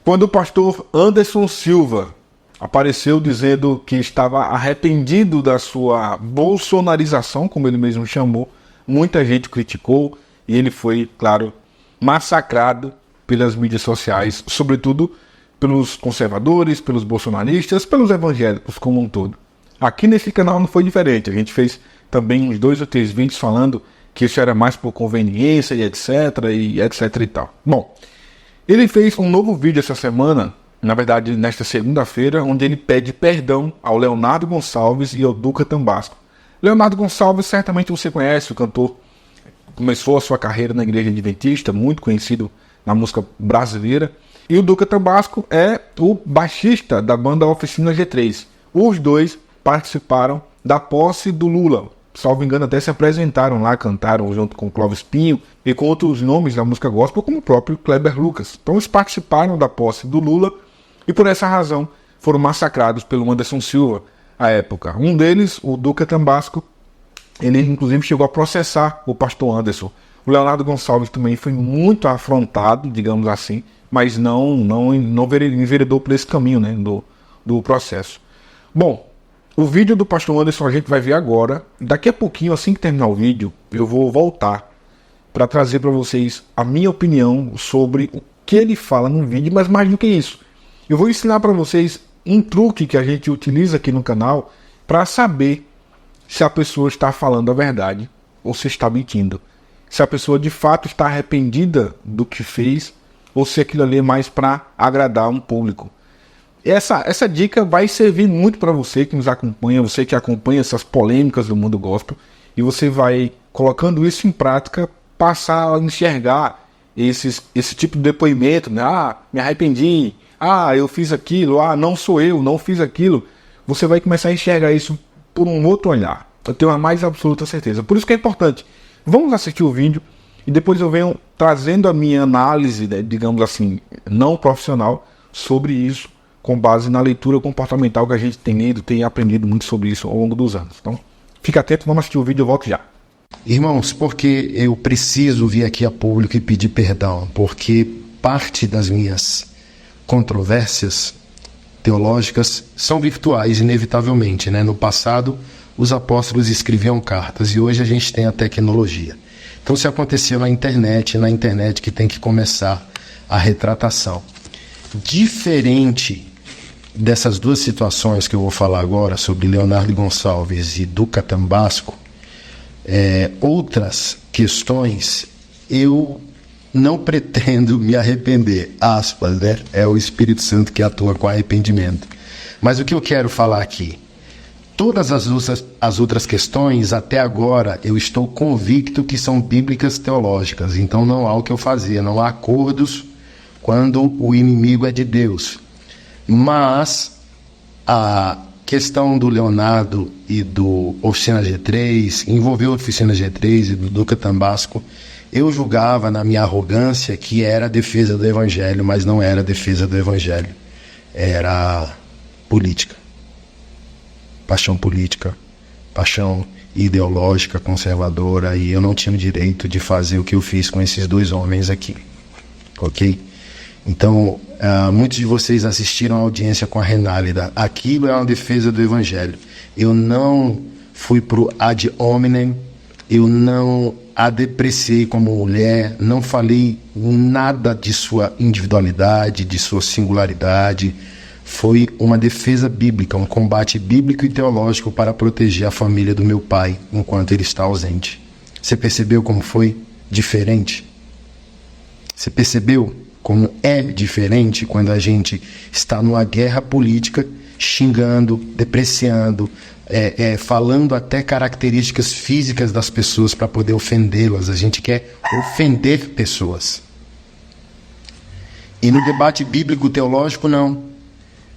Quando o pastor Anderson Silva apareceu dizendo que estava arrependido da sua bolsonarização, como ele mesmo chamou, muita gente criticou e ele foi, claro, massacrado pelas mídias sociais, sobretudo pelos conservadores, pelos bolsonaristas, pelos evangélicos como um todo. Aqui nesse canal não foi diferente, a gente fez também uns 2 ou 3 vídeos falando que isso era mais por conveniência e etc e tal. Bom, ele fez um novo vídeo essa semana, na verdade nesta segunda-feira, onde ele pede perdão ao Leonardo Gonçalves e ao Duca Tambasco. Leonardo Gonçalves, certamente você conhece, o cantor, começou a sua carreira na Igreja Adventista, muito conhecido na música brasileira. E o Duca Tambasco é o baixista da banda Oficina G3. Os dois participaram da posse do Lula. Salvo engano, até se apresentaram lá, cantaram junto com o Clóvis Pinho e com outros nomes da música gospel, como o próprio Kleber Lucas. Então eles participaram da posse do Lula e por essa razão foram massacrados pelo Anderson Silva à época. Um deles, o Duca Tambasco, ele inclusive chegou a processar o pastor Anderson. O Leonardo Gonçalves também foi muito afrontado, digamos assim, mas não enveredou por esse caminho, né, do processo. Bom, o vídeo do pastor Anderson a gente vai ver agora. Daqui a pouquinho, assim que terminar o vídeo, eu vou voltar para trazer para vocês a minha opinião sobre o que ele fala no vídeo, mas mais do que isso, eu vou ensinar para vocês um truque que a gente utiliza aqui no canal para saber se a pessoa está falando a verdade ou se está mentindo. Se a pessoa de fato está arrependida do que fez ou se aquilo ali é mais para agradar um público. Essa dica vai servir muito para você que nos acompanha, você que acompanha essas polêmicas do mundo gospel, e você vai, colocando isso em prática, passar a enxergar esse tipo de depoimento, né? Ah, me arrependi, ah, eu fiz aquilo, ah, não sou eu, não fiz aquilo. Você vai começar a enxergar isso por um outro olhar. Eu tenho a mais absoluta certeza. Por isso que é importante. Vamos assistir o vídeo e depois eu venho trazendo a minha análise, né, digamos assim, não profissional, sobre isso, com base na leitura comportamental que a gente tem lido, tem aprendido muito sobre isso ao longo dos anos. Então, fica atento, vamos assistir o vídeo, eu volto já. Irmãos, porque eu preciso vir aqui a público e pedir perdão, porque parte das minhas controvérsias teológicas são virtuais, inevitavelmente, né? No passado, os apóstolos escreviam cartas e hoje a gente tem a tecnologia. Então, se aconteceu na internet que tem que começar a retratação. Diferente dessas duas situações que eu vou falar agora, sobre Leonardo Gonçalves e Duca Tambasco, outras questões, eu não pretendo me arrepender, aspas, né? É o Espírito Santo que atua com arrependimento. Mas o que eu quero falar aqui, todas as outras questões, até agora, eu estou convicto que são bíblicas teológicas, então não há o que eu fazer, não há acordos quando o inimigo é de Deus. Mas a questão do Leonardo e do Oficina G3, envolveu a Oficina G3 e do Duca Tambasco, eu julgava na minha arrogância que era a defesa do Evangelho, mas não era a defesa do Evangelho. Era política. Paixão política, paixão ideológica, conservadora, e eu não tinha o direito de fazer o que eu fiz com esses dois homens aqui. Ok? Então, muitos de vocês assistiram a audiência com a Renálida. Aquilo é uma defesa do Evangelho. Eu não fui pro ad hominem, eu não a depreciei como mulher, não falei nada de sua individualidade, de sua singularidade. Foi uma defesa bíblica, um combate bíblico e teológico para proteger a família do meu pai enquanto ele está ausente. Você percebeu como foi diferente? Você percebeu como é diferente quando a gente está numa guerra política, xingando, depreciando, falando até características físicas das pessoas para poder ofendê-las. A gente quer ofender pessoas. E no debate bíblico-teológico, não.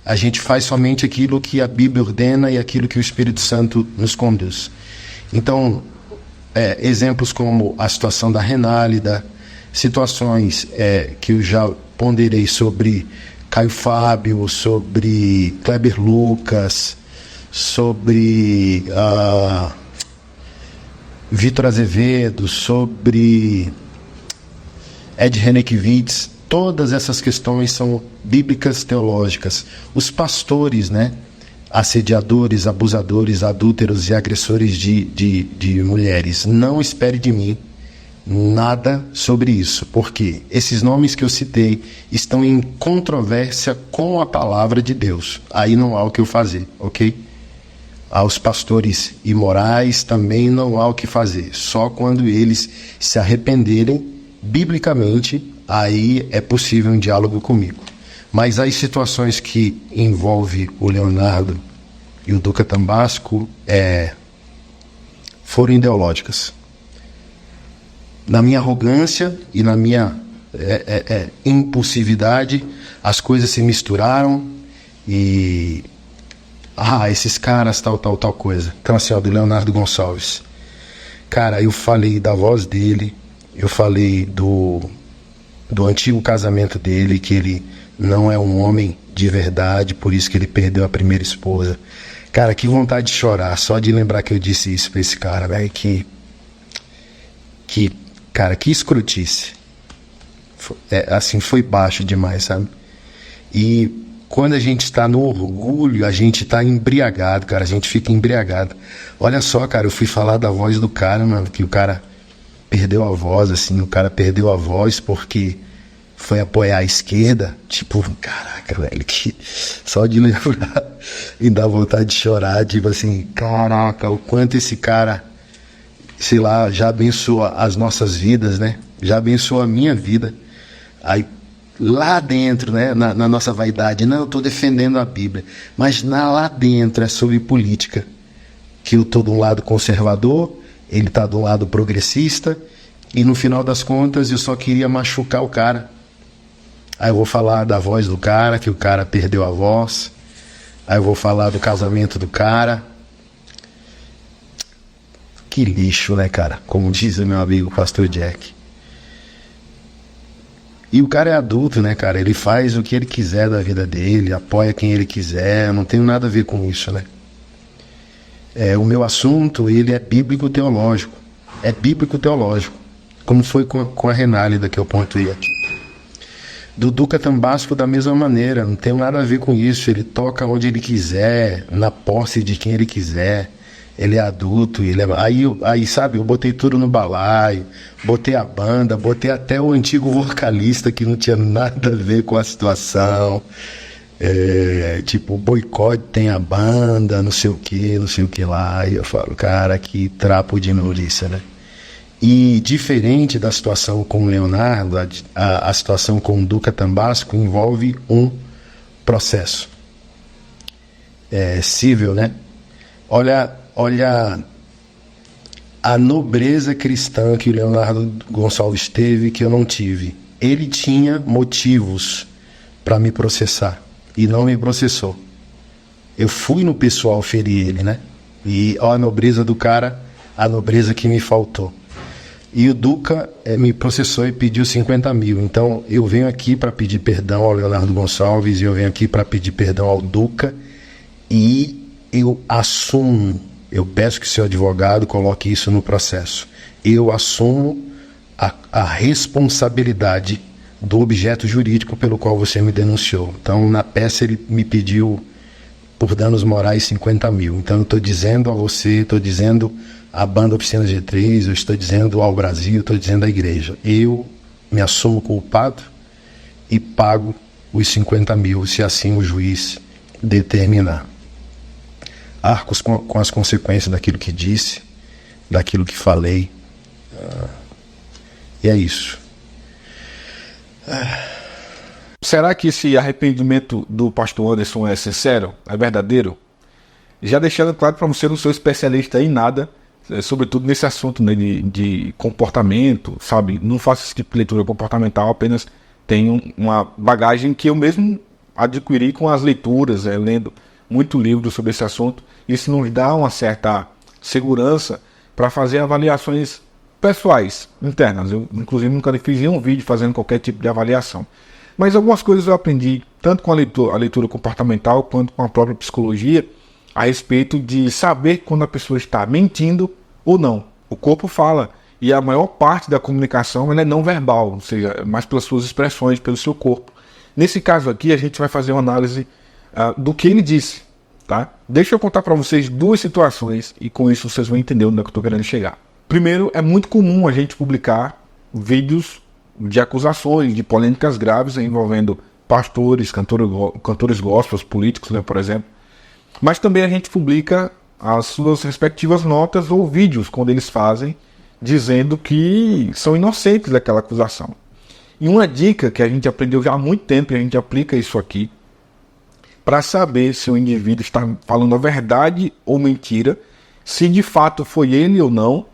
A gente faz somente aquilo que a Bíblia ordena e aquilo que o Espírito Santo nos conduz. Então, exemplos como a situação da Renálida, situações que eu já ponderei sobre Caio Fábio, sobre Kleber Lucas, sobre Vitor Azevedo, sobre Ed Renekiewicz, Todas essas questões são bíblicas teológicas. Os pastores, né? Assediadores, abusadores, adúlteros e agressores de mulheres, não espere de mim nada sobre isso, porque esses nomes que eu citei estão em controvérsia com a palavra de Deus. Aí não há o que eu fazer, ok? Aos pastores imorais também não há o que fazer. Só quando eles se arrependerem biblicamente, aí é possível um diálogo comigo. Mas as situações que envolvem o Leonardo e o Duca Tambasco foram ideológicas. Na minha arrogância e na minha impulsividade, as coisas se misturaram e... esses caras, tal coisa. Então, assim, ó, do Leonardo Gonçalves. Cara, eu falei da voz dele, eu falei do antigo casamento dele, que ele não é um homem de verdade, por isso que ele perdeu a primeira esposa. Cara, que vontade de chorar, só de lembrar que eu disse isso pra esse cara, velho, cara, que escrotice. Assim, foi baixo demais, sabe? E quando a gente está no orgulho, a gente está embriagado, cara, a gente fica embriagado. Olha só, cara, eu fui falar da voz do cara, mano, que o cara perdeu a voz, assim, o cara perdeu a voz porque foi apoiar a esquerda. Tipo, caraca, velho, que só de lembrar e dá vontade de chorar, tipo assim, caraca, o quanto esse cara, sei lá, já abençoa as nossas vidas, né? Já abençoa a minha vida. Aí, lá dentro, né, na nossa vaidade, não, eu estou defendendo a Bíblia, mas lá dentro é sobre política, que eu estou de um lado conservador, ele está do lado progressista, e no final das contas eu só queria machucar o cara. Aí eu vou falar da voz do cara, que o cara perdeu a voz, aí eu vou falar do casamento do cara. Que lixo, né, cara? Como diz o meu amigo pastor Jack. E o cara é adulto, né, cara? Ele faz o que ele quiser da vida dele, apoia quem ele quiser, eu não tenho nada a ver com isso, né? O meu assunto, ele é bíblico-teológico. É bíblico-teológico. Como foi com a Renálida que eu pontuei aqui. Do Duca Tambasco da mesma maneira, não tem nada a ver com isso. Ele toca onde ele quiser, na posse de quem ele quiser. Ele é adulto, aí sabe, eu botei tudo no balaio, botei a banda, botei até o antigo vocalista que não tinha nada a ver com a situação. Tipo, boicote tem a banda, não sei o que lá. E eu falo, cara, que trapo de imundícia, né? E diferente da situação com o Leonardo, a situação com o Duca Tambasco envolve um processo civil, né? Olha a nobreza cristã que o Leonardo Gonçalves teve, que eu não tive. Ele tinha motivos para me processar e não me processou. Eu fui no pessoal ferir ele, né? E ó, a nobreza do cara, a nobreza que me faltou. E o Duca me processou e pediu 50 mil. Então eu venho aqui para pedir perdão ao Leonardo Gonçalves, e eu venho aqui para pedir perdão ao Duca, e eu assumo, eu peço que o seu advogado coloque isso no processo. Eu assumo a responsabilidade do objeto jurídico pelo qual você me denunciou. Então, na peça, ele me pediu, por danos morais, 50 mil. Então, eu estou dizendo a você, estou dizendo à banda Oficina G3, eu estou dizendo ao Brasil, estou dizendo à igreja. Eu me assumo culpado e pago os 50 mil, se assim o juiz determinar. Arcos com as consequências daquilo que disse, daquilo que falei. E é isso. Será que esse arrependimento do pastor Anderson é sincero? É verdadeiro? Já deixando claro para você, não sou especialista em nada, sobretudo nesse assunto, né, de comportamento, sabe? Não faço esse tipo de leitura comportamental, apenas tenho uma bagagem que eu mesmo adquiri com as leituras, lendo muito livro sobre esse assunto. Isso nos dá uma certa segurança para fazer avaliações pessoais, internas. Eu, inclusive, nunca fiz um vídeo fazendo qualquer tipo de avaliação. Mas algumas coisas eu aprendi, tanto com a leitura comportamental, quanto com a própria psicologia, a respeito de saber quando a pessoa está mentindo ou não. O corpo fala, E a maior parte da comunicação ela é não verbal, ou seja, é mais pelas suas expressões, pelo seu corpo. Nesse caso aqui, a gente vai fazer uma análise do que ele disse. Tá? Deixa eu contar para vocês duas situações e com isso vocês vão entender onde é que eu estou querendo chegar. Primeiro, é muito comum a gente publicar vídeos de acusações, de polêmicas graves envolvendo pastores, cantores gospels, políticos, né, por exemplo. Mas também a gente publica as suas respectivas notas ou vídeos quando eles fazem, dizendo que são inocentes daquela acusação. E uma dica que a gente aprendeu já há muito tempo, e a gente aplica isso aqui, para saber se o indivíduo está falando a verdade ou mentira, se de fato foi ele ou não,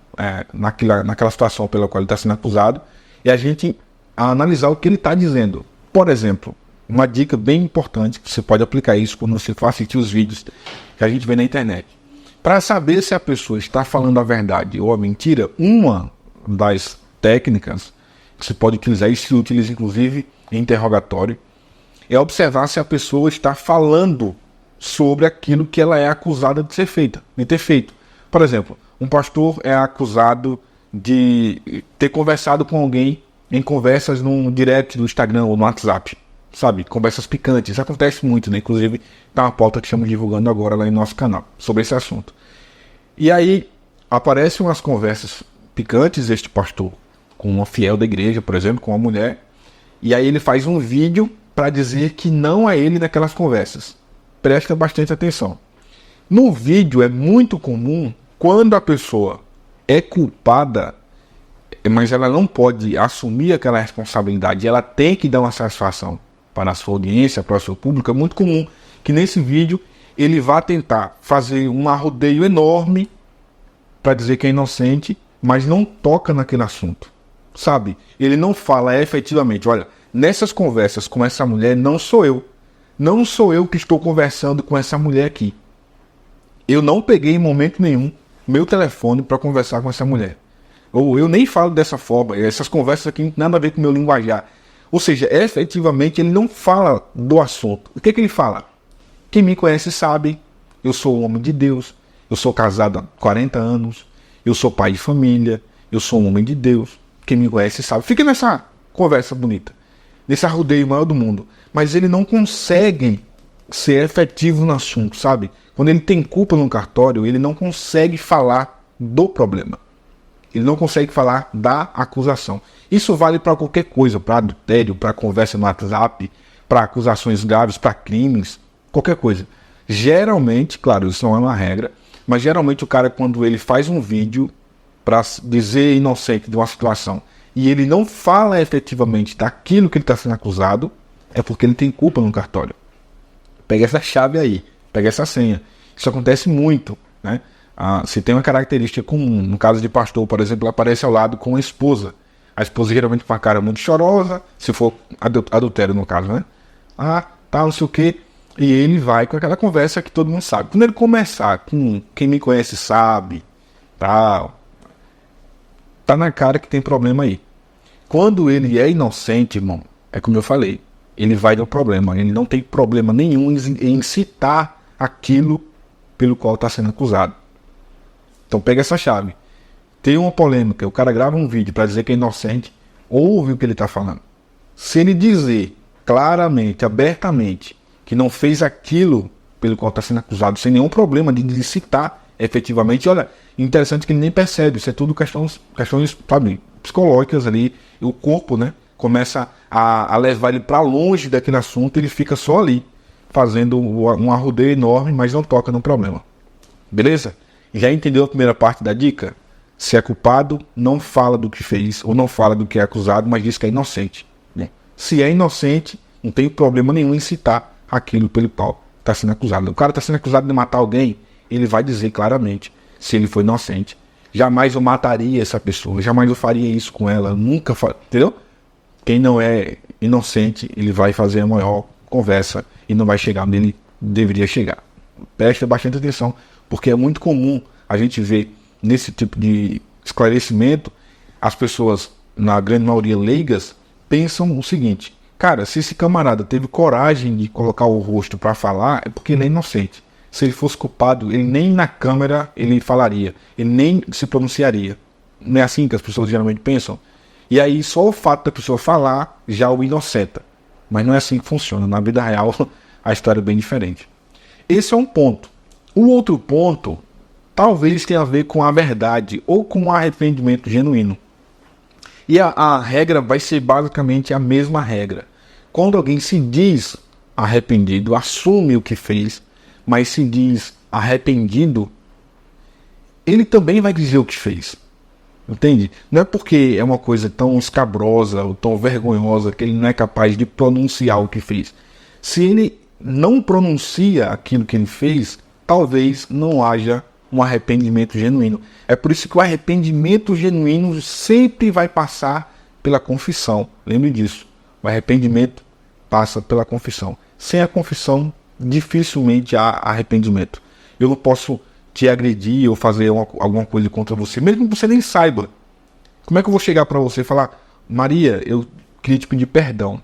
naquela situação pela qual ele está sendo acusado, e a gente analisar o que ele está dizendo. Por exemplo, uma dica bem importante, que você pode aplicar isso quando você for assistir os vídeos que a gente vê na internet. Para saber se a pessoa está falando a verdade ou a mentira, uma das técnicas que você pode utilizar, e se utiliza inclusive em interrogatório, é observar se a pessoa está falando sobre aquilo que ela é acusada de ter feito. Por exemplo, um pastor é acusado de ter conversado com alguém em conversas no direct do Instagram ou no WhatsApp, sabe? Conversas picantes. Isso acontece muito, né? Inclusive, tá uma pauta que estamos divulgando agora lá em nosso canal sobre esse assunto. E aí, aparecem umas conversas picantes, este pastor, com uma fiel da igreja, por exemplo, com uma mulher, e aí ele faz um vídeo para dizer que não é ele naquelas conversas. Presta bastante atenção. No vídeo é muito comum, quando a pessoa é culpada, mas ela não pode assumir aquela responsabilidade, ela tem que dar uma satisfação para a sua audiência, para o seu público, é muito comum que nesse vídeo ele vá tentar fazer um arrodeio enorme para dizer que é inocente, mas não toca naquele assunto, sabe? Ele não fala efetivamente, olha, nessas conversas com essa mulher não sou eu que estou conversando com essa mulher aqui. Eu não peguei em momento nenhum meu telefone para conversar com essa mulher. Ou eu nem falo dessa forma, essas conversas aqui não tem nada a ver com o meu linguajar. Ou seja, efetivamente ele não fala do assunto. O que ele fala? Quem me conhece sabe, eu sou um homem de Deus, eu sou casado há 40 anos, eu sou pai de família, eu sou um homem de Deus. Quem me conhece sabe. Fica nessa conversa bonita, nesse arrodeio maior do mundo. Mas ele não consegue ser efetivo no assunto, sabe? Quando ele tem culpa no cartório, ele não consegue falar do problema. Ele não consegue falar da acusação. Isso vale para qualquer coisa, para adultério, para conversa no WhatsApp, para acusações graves, para crimes, qualquer coisa. Geralmente, claro, isso não é uma regra, mas geralmente o cara, quando ele faz um vídeo para dizer inocente de uma situação e ele não fala efetivamente daquilo que ele está sendo acusado, é porque ele tem culpa no cartório. Pega essa chave aí, pega essa senha. Isso acontece muito, né? Se tem uma característica comum, no caso de pastor, por exemplo, ele aparece ao lado com a esposa. A esposa geralmente com uma cara muito chorosa, se for adultério no caso, né? Não sei o quê. E ele vai com aquela conversa que todo mundo sabe. Quando ele começar com quem me conhece sabe, tal, tá na cara que tem problema aí. Quando ele é inocente, irmão, é como eu falei, ele vai dar problema. Ele não tem problema nenhum em citar aquilo pelo qual está sendo acusado. Então pega essa chave. Tem uma polêmica, o cara grava um vídeo para dizer que é inocente, ouve o que ele está falando. Se ele dizer claramente, abertamente, que não fez aquilo pelo qual está sendo acusado, sem nenhum problema de citar efetivamente, olha, interessante que ele nem percebe, isso é tudo questões sabe, psicológicas ali, o corpo, né, começa a levar ele para longe daquele assunto, ele fica só ali, fazendo um arrodeio enorme, mas não toca no problema. Beleza? Já entendeu a primeira parte da dica? Se é culpado, não fala do que fez, ou não fala do que é acusado, mas diz que é inocente. Se é inocente, não tem problema nenhum em citar aquilo pelo qual está sendo acusado. O cara está sendo acusado de matar alguém, ele vai dizer claramente se ele foi inocente. Jamais eu mataria essa pessoa, jamais eu faria isso com ela, nunca faria, entendeu? Quem não é inocente, ele vai fazer a maior conversa e não vai chegar onde ele deveria chegar. Presta bastante atenção, porque é muito comum a gente ver nesse tipo de esclarecimento, as pessoas, na grande maioria leigas, pensam o seguinte: cara, se esse camarada teve coragem de colocar o rosto para falar, é porque ele é inocente. Se ele fosse culpado, ele nem na câmera ele falaria, ele nem se pronunciaria. Não é assim que as pessoas geralmente pensam? E aí só o fato da pessoa falar já o inocenta. Mas não é assim que funciona. Na vida real a história é bem diferente. Esse é um ponto. O outro ponto talvez tenha a ver com a verdade ou com o arrependimento genuíno. E a regra vai ser basicamente a mesma regra. Quando alguém se diz arrependido, assume o que fez, mas se diz arrependido, ele também vai dizer o que fez. Entende? Não é porque é uma coisa tão escabrosa ou tão vergonhosa que ele não é capaz de pronunciar o que fez. Se ele não pronuncia aquilo que ele fez, talvez não haja um arrependimento genuíno. É por isso que o arrependimento genuíno sempre vai passar pela confissão. Lembre disso. O arrependimento passa pela confissão. Sem a confissão, dificilmente há arrependimento. Eu não posso te agredir ou fazer alguma coisa contra você, mesmo que você nem saiba. Como é que eu vou chegar para você e falar: Maria, eu queria te pedir perdão?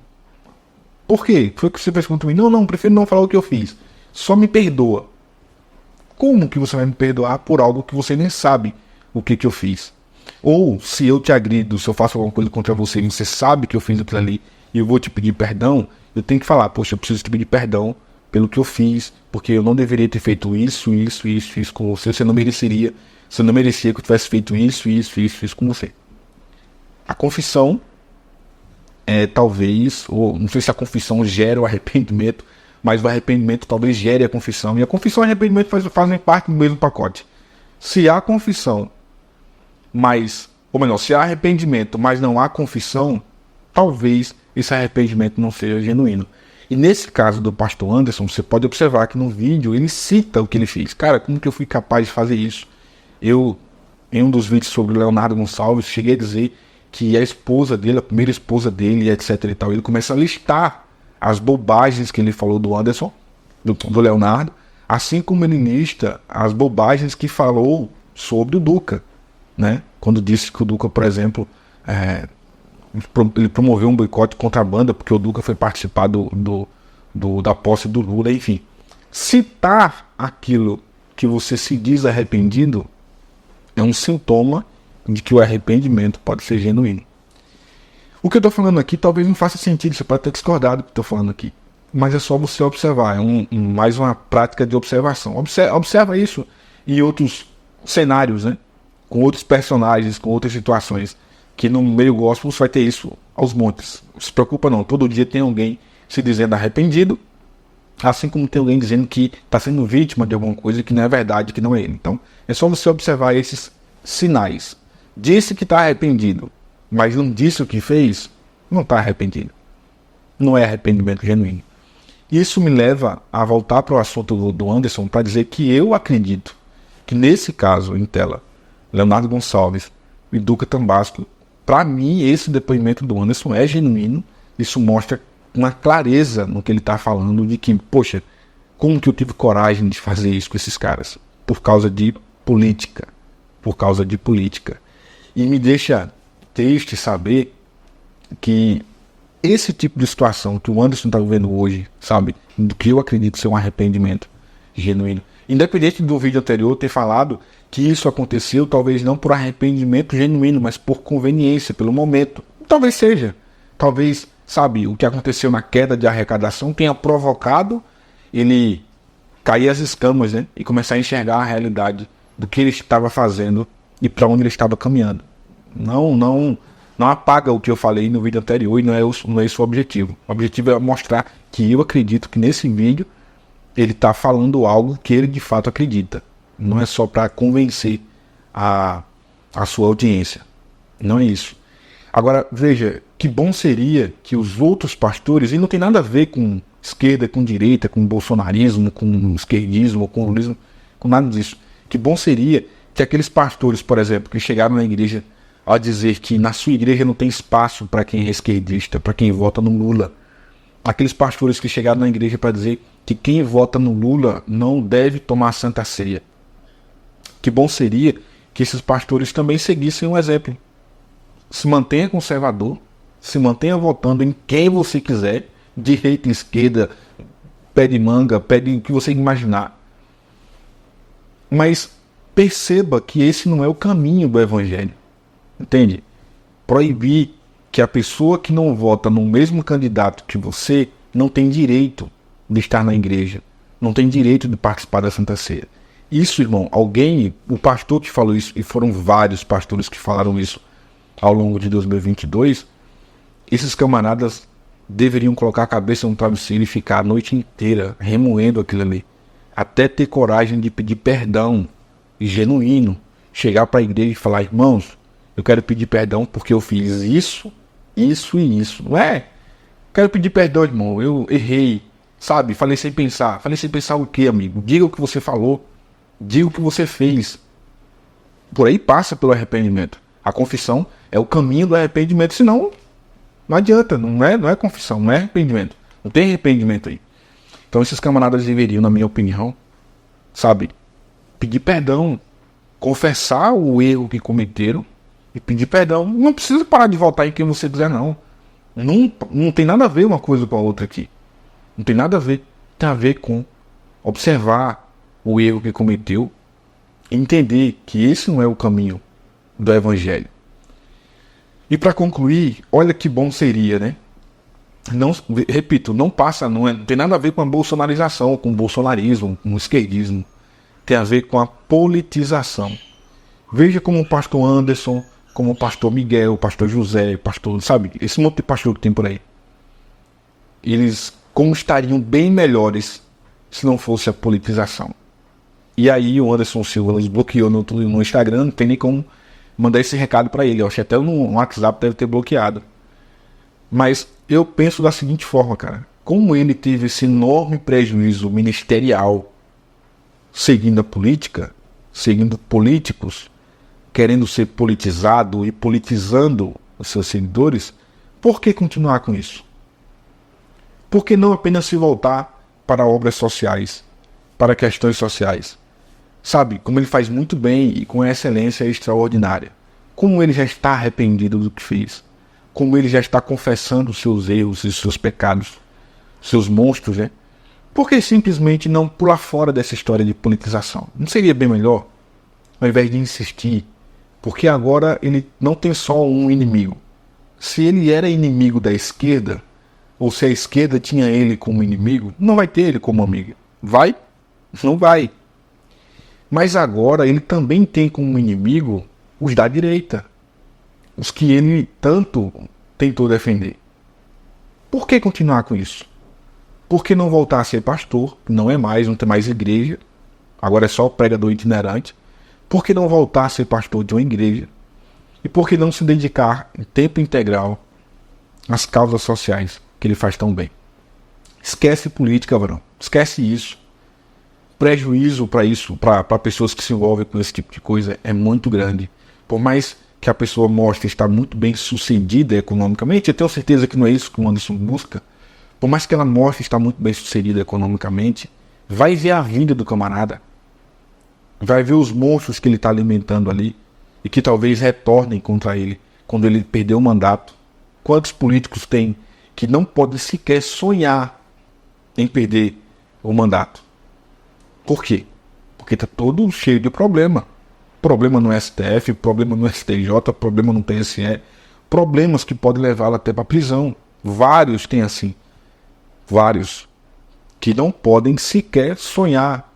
Por quê? Foi o que você fez contra mim? Não, prefiro não falar o que eu fiz. Só me perdoa. Como que você vai me perdoar por algo que você nem sabe o que eu fiz? Ou se eu te agrido, se eu faço alguma coisa contra você e você sabe que eu fiz aquilo ali e eu vou te pedir perdão, eu tenho que falar: poxa, eu preciso te pedir perdão pelo que eu fiz, porque eu não deveria ter feito isso com você. Você não merecia que eu tivesse feito isso com você. A confissão talvez, ou não sei se a confissão gera o arrependimento, mas o arrependimento talvez gere a confissão. E a confissão e o arrependimento fazem parte do mesmo pacote. Se há confissão, se há arrependimento, mas não há confissão, talvez esse arrependimento não seja genuíno. E nesse caso do pastor Anderson, você pode observar que no vídeo ele cita o que ele fez. Cara, como que eu fui capaz de fazer isso? Eu, em um dos vídeos sobre o Leonardo Gonçalves, cheguei a dizer que a esposa dele, a primeira esposa dele, etc e tal, ele começa a listar as bobagens que ele falou do Anderson, do Leonardo, assim como ele lista as bobagens que falou sobre o Duca, né? Quando disse que o Duca, por exemplo, ele promoveu um boicote contra a banda porque o Duca foi participar da posse do Lula, enfim. Citar aquilo que você se diz arrependido é um sintoma de que o arrependimento pode ser genuíno. O que eu estou falando aqui talvez não faça sentido, você pode ter discordado do que estou falando aqui, mas é só você observar, mais uma prática de observação. Observa isso em outros cenários, né? Com outros personagens, com outras situações, que no meio gospel você vai ter isso aos montes. Não se preocupa não, todo dia tem alguém se dizendo arrependido, assim como tem alguém dizendo que está sendo vítima de alguma coisa que não é verdade, que não é ele. Então é só você observar esses sinais. Disse que está arrependido, mas não disse o que fez, não está arrependido. Não é arrependimento genuíno. Isso me leva a voltar para o assunto do Anderson para dizer que eu acredito que nesse caso em tela, Leonardo Gonçalves e Duca Tambasco, para mim esse depoimento do Anderson é genuíno. Isso mostra uma clareza no que ele está falando de que, poxa, como que eu tive coragem de fazer isso com esses caras? Por causa de política. E me deixa triste saber que esse tipo de situação que o Anderson está vivendo hoje, sabe, do que eu acredito ser um arrependimento genuíno, independente do vídeo anterior ter falado que isso aconteceu talvez não por arrependimento genuíno, mas por conveniência, pelo momento. Talvez seja. Talvez, sabe, o que aconteceu na queda de arrecadação tenha provocado ele cair as escamas, né, e começar a enxergar a realidade do que ele estava fazendo e para onde ele estava caminhando. Não apaga o que eu falei no vídeo anterior e não é esse o objetivo. O objetivo é mostrar que eu acredito que nesse vídeo ele está falando algo que ele de fato acredita. Não é só para convencer a sua audiência. Não é isso. Agora, veja, que bom seria que os outros pastores, e não tem nada a ver com esquerda, com direita, com bolsonarismo, com esquerdismo, com lulismo, com nada disso. Que bom seria que aqueles pastores, por exemplo, que chegaram na igreja a dizer que na sua igreja não tem espaço para quem é esquerdista, para quem vota no Lula. Aqueles pastores que chegaram na igreja para dizer que quem vota no Lula não deve tomar Santa Ceia. Que bom seria que esses pastores também seguissem um exemplo. Se mantenha conservador, se mantenha votando em quem você quiser, direita, esquerda, pé de manga, pé de o que você imaginar. Mas perceba que esse não é o caminho do Evangelho. Entende? Proibir que a pessoa que não vota no mesmo candidato que você não tem direito de estar na igreja, não tem direito de participar da Santa Ceia. Isso, irmão, o pastor que falou isso, e foram vários pastores que falaram isso ao longo de 2022, esses camaradas deveriam colocar a cabeça no travesseiro e ficar a noite inteira remoendo aquilo ali, até ter coragem de pedir perdão genuíno, chegar para a igreja e falar: irmãos, eu quero pedir perdão porque eu fiz isso, isso e isso. Não é? Quero pedir perdão, irmão, eu errei, sabe? Falei sem pensar. Falei sem pensar o quê, amigo? Diga o que você falou, diga o que você fez. Por aí passa pelo arrependimento. A confissão é o caminho do arrependimento, senão não adianta, não é confissão, não é arrependimento. Não tem arrependimento aí. Então esses camaradas deveriam, na minha opinião, sabe, pedir perdão, confessar o erro que cometeram e pedir perdão. Não precisa parar de votar em quem você quiser, não. Não tem nada a ver uma coisa com a outra aqui. Não tem nada a ver. Tem a ver com observar o erro que cometeu e entender que esse não é o caminho do Evangelho. E para concluir, olha que bom seria, né? Não, repito, não tem nada a ver com a bolsonarização, com o bolsonarismo, com o esquerdismo. Tem a ver com a politização. Veja como o pastor Anderson, como o pastor Miguel, o pastor José, pastor, sabe, esse monte de pastor que tem por aí. Eles como estariam bem melhores se não fosse a politização. E aí o Anderson Silva nos bloqueou no Instagram, não tem nem como mandar esse recado para ele. Eu acho que até no WhatsApp deve ter bloqueado. Mas eu penso da seguinte forma, cara. Como ele teve esse enorme prejuízo ministerial seguindo a política, seguindo políticos, querendo ser politizado e politizando os seus seguidores, por que continuar com isso? Por que não apenas se voltar para obras sociais, para questões sociais? Sabe, como ele faz muito bem e com excelência extraordinária. Como ele já está arrependido do que fez. Como ele já está confessando os seus erros e seus pecados, seus monstros, né? Por que simplesmente não pular fora dessa história de politização? Não seria bem melhor? Ao invés de insistir, porque agora ele não tem só um inimigo. Se ele era inimigo da esquerda, ou se a esquerda tinha ele como inimigo, não vai ter ele como amigo. Vai? Não vai. Mas agora ele também tem como inimigo os da direita, os que ele tanto tentou defender. Por que continuar com isso? Por que não voltar a ser pastor? Não é mais, não tem mais igreja. Agora é só pregador itinerante. Por que não voltar a ser pastor de uma igreja? E por que não se dedicar em tempo integral às causas sociais que ele faz tão bem? Esquece política, varão. Esquece isso. Prejuízo para isso, para pessoas que se envolvem com esse tipo de coisa, é muito grande. Por mais que a pessoa mostre estar muito bem sucedida economicamente, eu tenho certeza que não é isso que o Anderson busca. Por mais que ela mostre estar muito bem sucedida economicamente, vai ver a vida do camarada. Vai ver os monstros que ele está alimentando ali e que talvez retornem contra ele quando ele perder o mandato. Quantos políticos tem que não podem sequer sonhar em perder o mandato? Por quê? Porque está todo cheio de problema. Problema no STF, problema no STJ, problema no TSE. Problemas que podem levá-lo até para a prisão. Vários têm assim. Vários. Que não podem sequer sonhar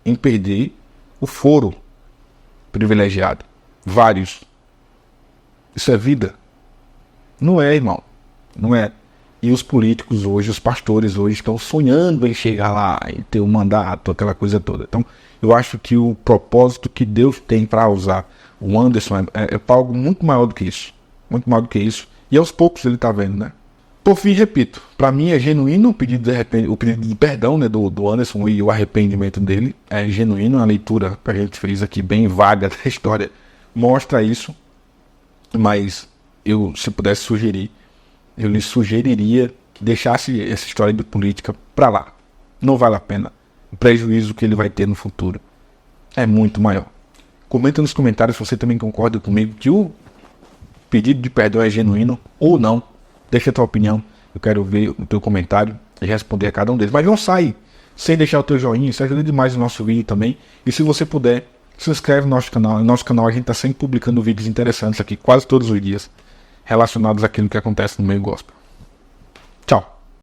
em perder o foro privilegiado. Vários. Isso é vida? Não é, irmão. Não é. E os políticos hoje, os pastores hoje estão sonhando em chegar lá e ter um mandato, aquela coisa toda. Então, eu acho que o propósito que Deus tem para usar o Anderson é para algo muito maior do que isso. Muito maior do que isso. E aos poucos ele está vendo, né? Por fim, repito, para mim é genuíno o pedido de perdão, né, do Anderson e o arrependimento dele. É genuíno, a leitura que a gente fez aqui bem vaga da história mostra isso. Mas se pudesse sugerir, eu lhe sugeriria que deixasse essa história de política para lá. Não vale a pena. O prejuízo que ele vai ter no futuro é muito maior. Comenta nos comentários se você também concorda comigo que o pedido de perdão é genuíno ou não. Deixa a tua opinião. Eu quero ver o teu comentário e responder a cada um deles. Mas não sai sem deixar o teu joinha. Isso ajuda demais o nosso vídeo também. E se você puder, se inscreve no nosso canal. No nosso canal a gente está sempre publicando vídeos interessantes aqui, quase todos os dias, relacionados àquilo que acontece no meio gospel.